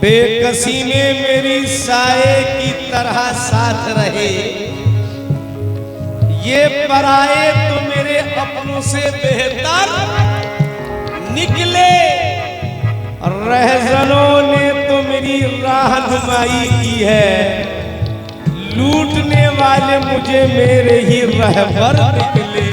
बेकसी में मेरी साए की तरह साथ रहे, ये पराए तो मेरे अपनों से बेहतर निकले। रहजनों ने तो मेरी रहनुमाई की है, लूटने वाले मुझे मेरे ही रहबर निकले।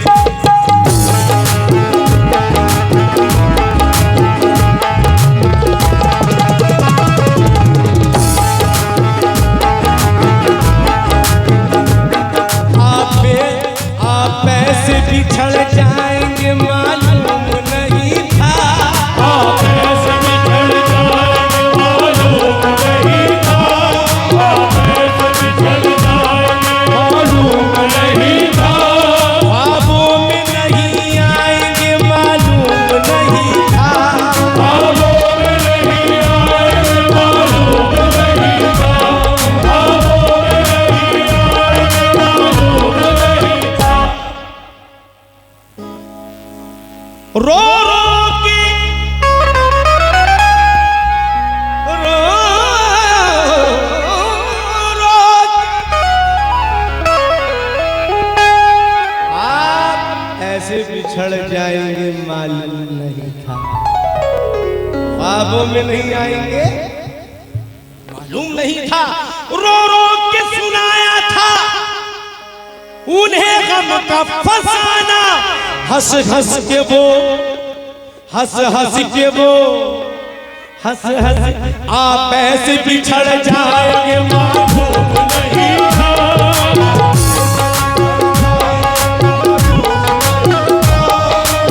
आप ऐसे बिछड़ जाएंगे मालूम नहीं था, आप ऐसे बिछड़ जाएंगे मालूम नहीं था, आप ऐसे बिछड़ जाएंगे मालूम नहीं था, ख्वाबों में नहीं आएंगे मालूम नहीं था, ख्वाबों में नहीं आएंगे मालूम नहीं था, ख्वाबों में नहीं आएंगे मालूम नहीं था। रो रो के रो रो आप ऐसे बिछड़ जाएंगे मालूम नहीं था, ख्वाबों में नहीं आएंगे मालूम नहीं था। रो रो के सुनाया था उन्हें गम का फसाना, हंस हंस के वो हंस हंस के वो हंस हंस आप ऐसे बिछड़ जाएंगे मालूम नहीं था,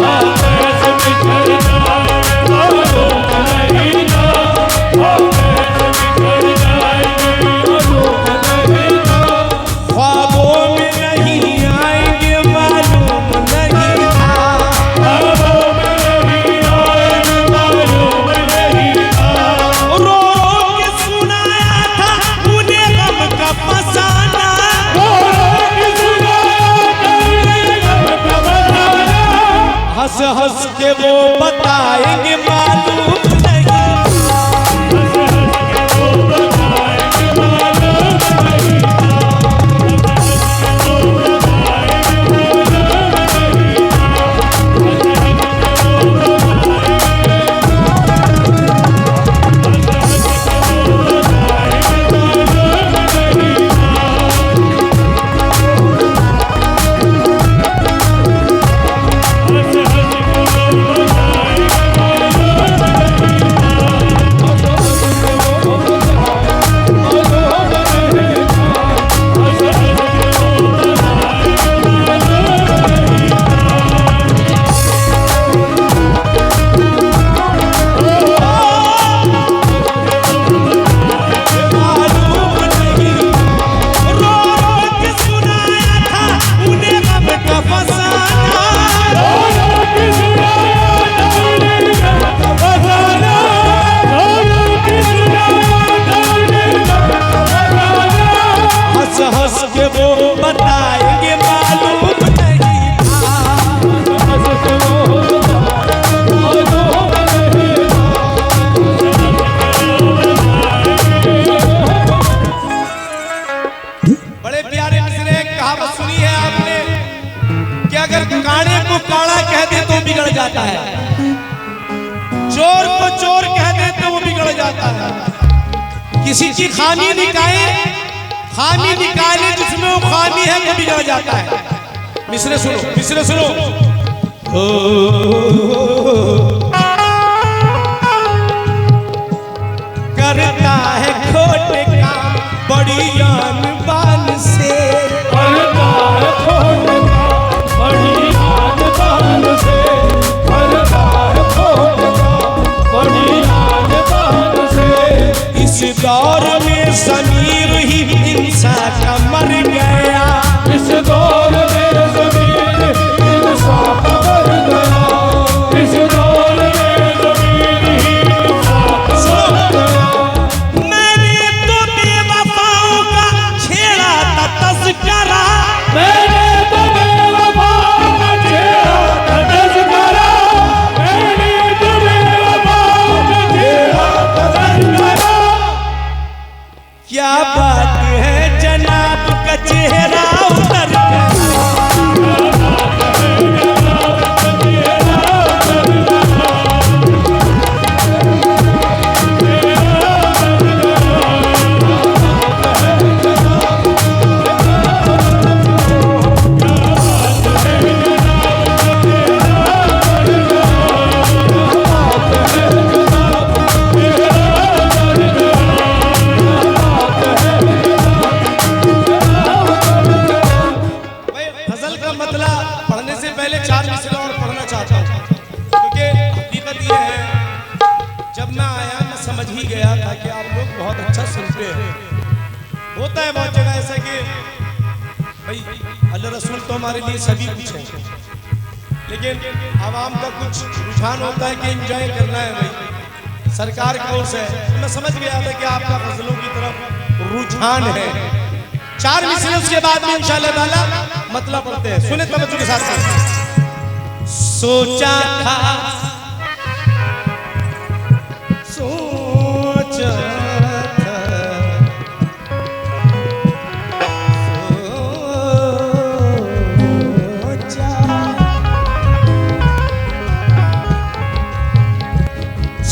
आप ऐसे बिछड़ जाएंगे मालूम नहीं था, आप ऐसे बिछड़ जाएंगे मालूम नहीं था, ख्वाबों में नहीं आएंगे मालूम नहीं था, ख्वाबों में नहीं आएंगे मालूम नहीं था। रो रो के सुनाया था उन्हें गम का फसाना, हंस हंस के वो बताएंगे मालूम नहीं, जाता है, चोर को चोर कह दे तो वो बिगड़ जाता है। किसी की खामी निकाले जिसमें वो खामी है तो बिगड़ जाता है। मिसरे सुनो करता है खोटे काम बड़ी आन बान से, करता है खोटे काम बड़ी आन बान से, करता है खोटे काम बड़ी आन बान से। इस दौर में ज़मीर ही इंसान का मर गया, इस दौर में ज़मीर इंसान का मर गया, इस दौर में ज़मीर ही इंसान का मर गया। मैंने तो बेवफाओं का छेड़ा था तज़किरा, मैंने तो बेवफाओं का छेड़ा था तज़किरा, मैंने तो बेवफाओं का मैं आया मैं समझ ही गया था कि आप लोग बहुत अच्छा सुनते हैं। होता है बहुत जगह ऐसा कि भाई अल्लाह रसूल तो हमारे लिए सभी कुछ है, लेकिन आवाम का कुछ रुझान होता है कि एंजॉय करना है भाई, सरकार की ओर से। मैं समझ गया था कि आपका गजलों की तरफ रुझान है। 4 मिसरे उसके बाद में इंशाअल्लाह ताला मतलब पढ़ते हैं। सुने तवज्जो के साथ। सोचा था सोचा था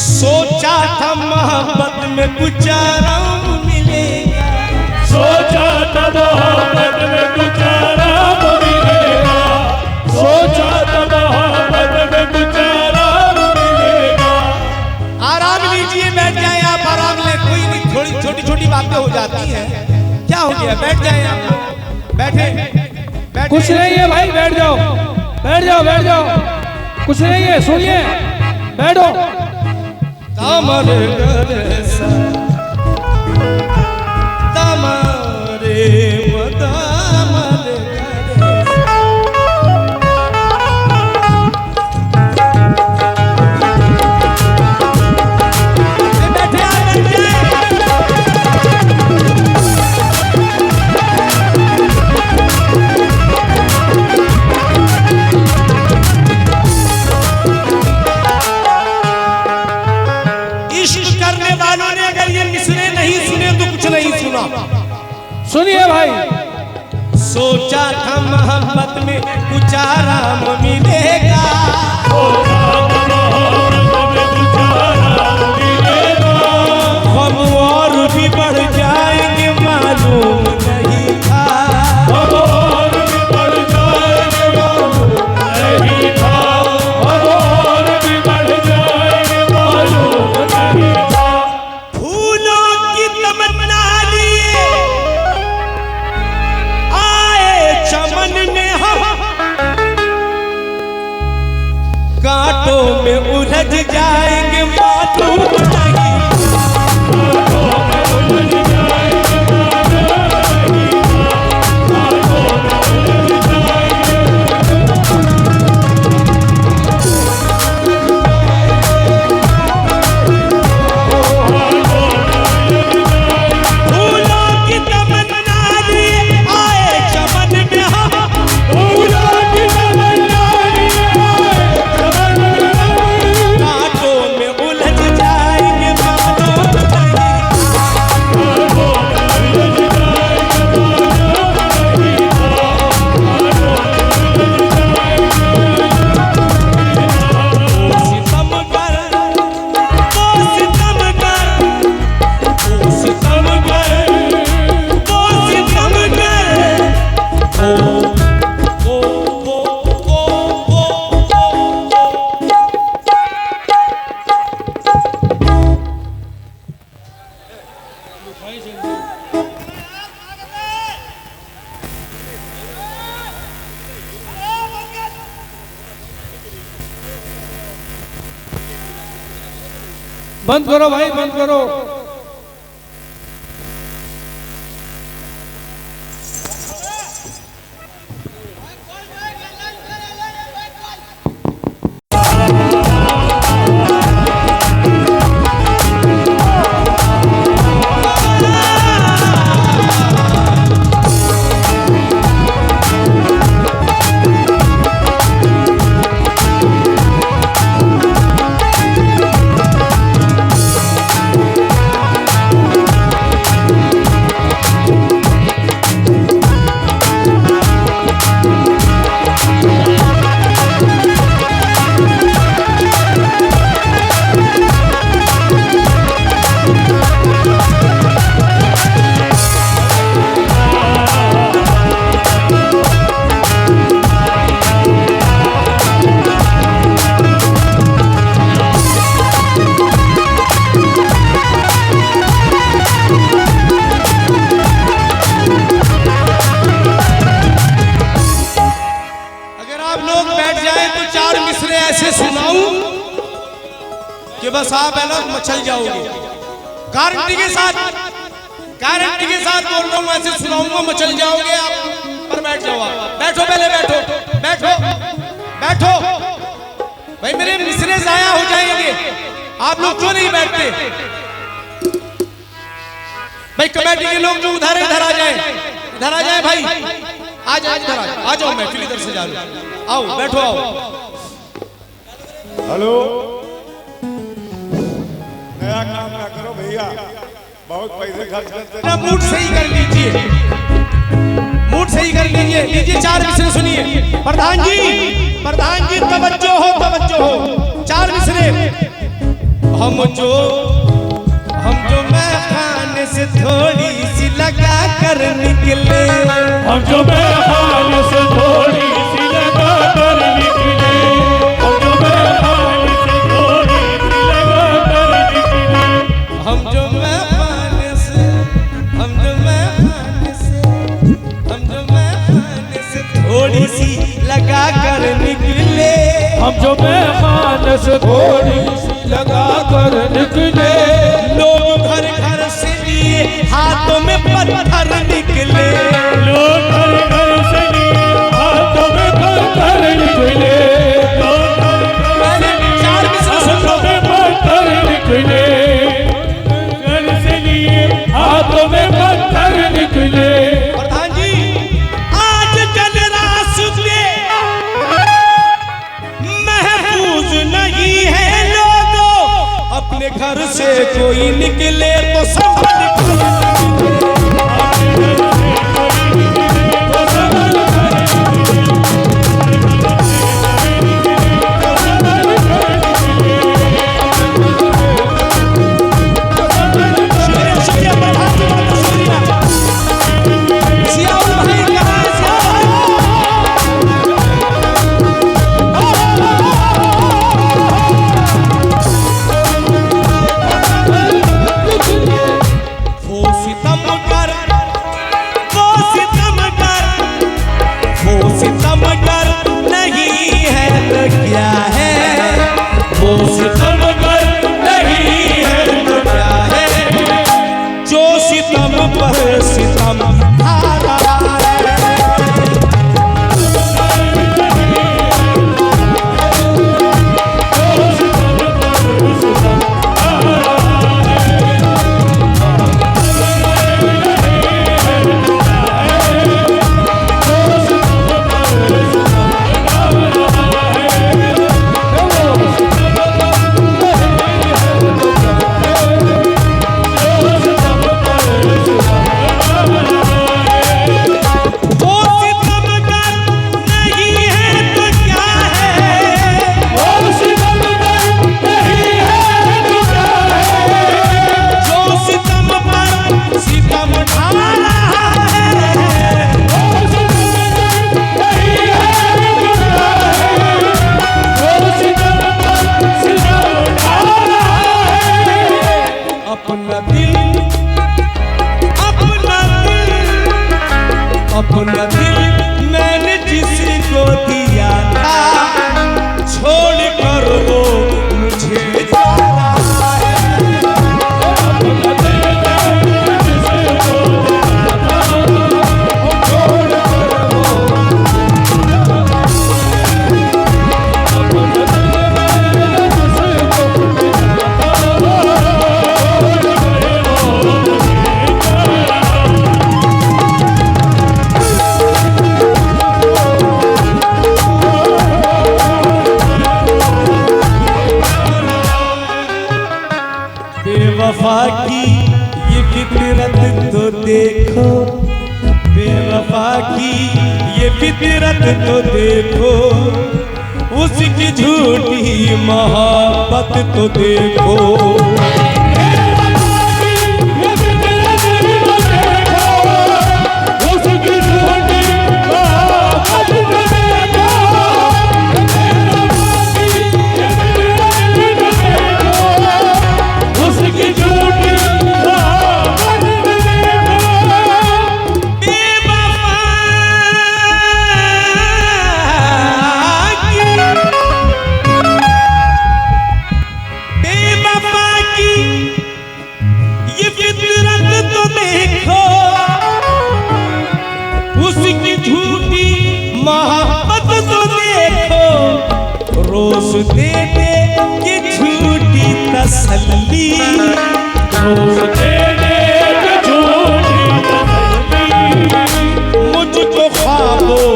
सोचा था मोहब्बत में कुछ आराम मिलेगा, सोचा था मोहब्बत में कुछ आराम मिलेगा, सोचा था मोहब्बत में कुछ आराम मिलेगा। आराम लीजिए, बैठ जाए आप, आराम ले, कोई नहीं, थोड़ी छोटी छोटी बातें हो जाती हैं, क्या हो गया, बैठ जाए आप, बैठे बैठे। कुछ नहीं है भाई, बैठ जाओ बैठ जाओ बैठ जाओ, कुछ नहीं है, सुनिए, बैठो। तमर गरसा तमरे मदमर सुनिए भाई। सोचा था मोहब्बत में कुछ आराम मिलेगा, हम और भी बढ़ जाएंगे मालूम नहीं था, हम और भी बढ़ जाएंगे मालूम नहीं था, हम और भी बढ़ जाएंगे मालूम नहीं था। फूलों की तमन्ना लिए आए चमन में हम, कांटों में उलझ जाएंगे मालूम नहीं, बंद करो भाई, बंद करो। बस आप है ना मचल जाओगे, गारंटी के साथ बोल रहा हूँ, ऐसे सुनाऊंगा मचल जाओगे आप। पर बैठ जाओ, आप बैठो, पहले बैठो भाई, मेरे मिसरे जाया हो जाएंगे, आप लोग क्यों नहीं बैठते भाई? कमेटी के लोग जो उधर आ जाए भाई, आ जाओ, मैं फिर इधर से जा रहा हूं, आओ बैठो, आओ। हेलो, नया काम ना करो भैया, बहुत पैसे खर्च करते हैं। मूड सही कर लीजिए, लीजिए 4 मिसरे सुनिए। प्रधान जी तवज्जो हो, 4 मिसरे। हम जो मैं खाने से थोड़ी सी लगा कर निकले, हम जो मैं खाने से थोड़ी सी लगा कर निकले, हम जो मैं खाने से थोड़ी सी लगा कर निकले, हम जो मैं खाने से थोड़ी सी लगा कर निकले, हम जो मैं खाने से थोड़ी सी लगा कर निकले, लोग घर से लिए हाथों में पत्थर निकले, लोग घर से लिए हाथों में पत्थर निकले, चार मिसरे सुन लो। पत्थर निकले, घर से लिए हाथों में पत्थर निकले। प्रधान जी, आज कल रास्ते महफूज नहीं है लोगों, अपने घर से कोई निकले तो संभल अपना दिल मैंने जिसको दिया था, छोड़ कर वो मुझे जा रहा है। अपना दिल मैंने जिसको दिया था, छोड़ कर वो अपना दिल मैंने जिसको दिया बेवफा की ये फितरत तो देखो, बेवफा की ये फितरत तो देखो, उसकी झूठी मोहब्बत तो देखो। रोज तेरे के झूठी तसल्ली मुझको ख्वाबों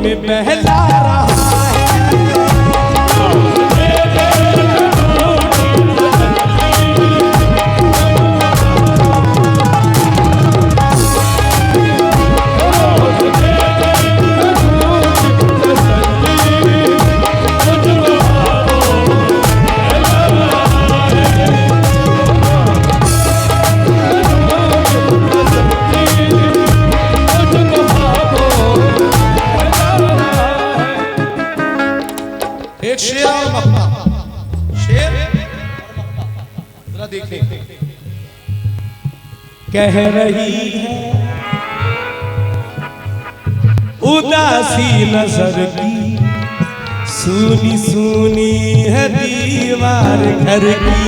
में बहला रहा है। रोज तेरे के झूठी तसल्ली रोज तेरे के झूठी तसल्ली मुझको ख्वाबों में एक शेर और मक्ता, शेर और मक्ता, जरा देखिए। कह रही है उदासी नजर की, सुनी सुनी है दीवार घर की।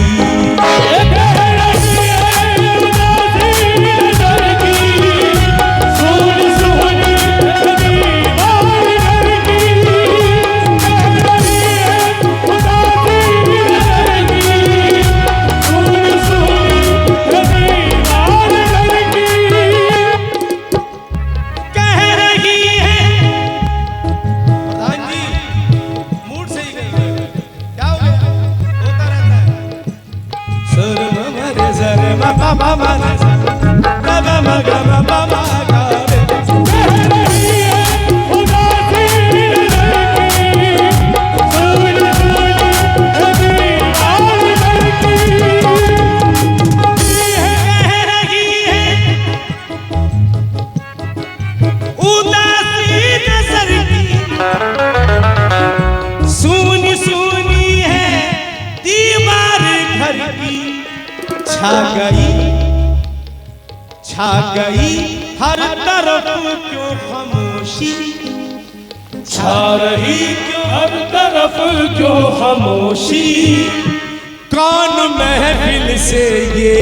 छा गई हर तरफ क्यों खामोशी, छा रही क्यों हर तरफ क्यों खामोशी। कौन महफिल से ये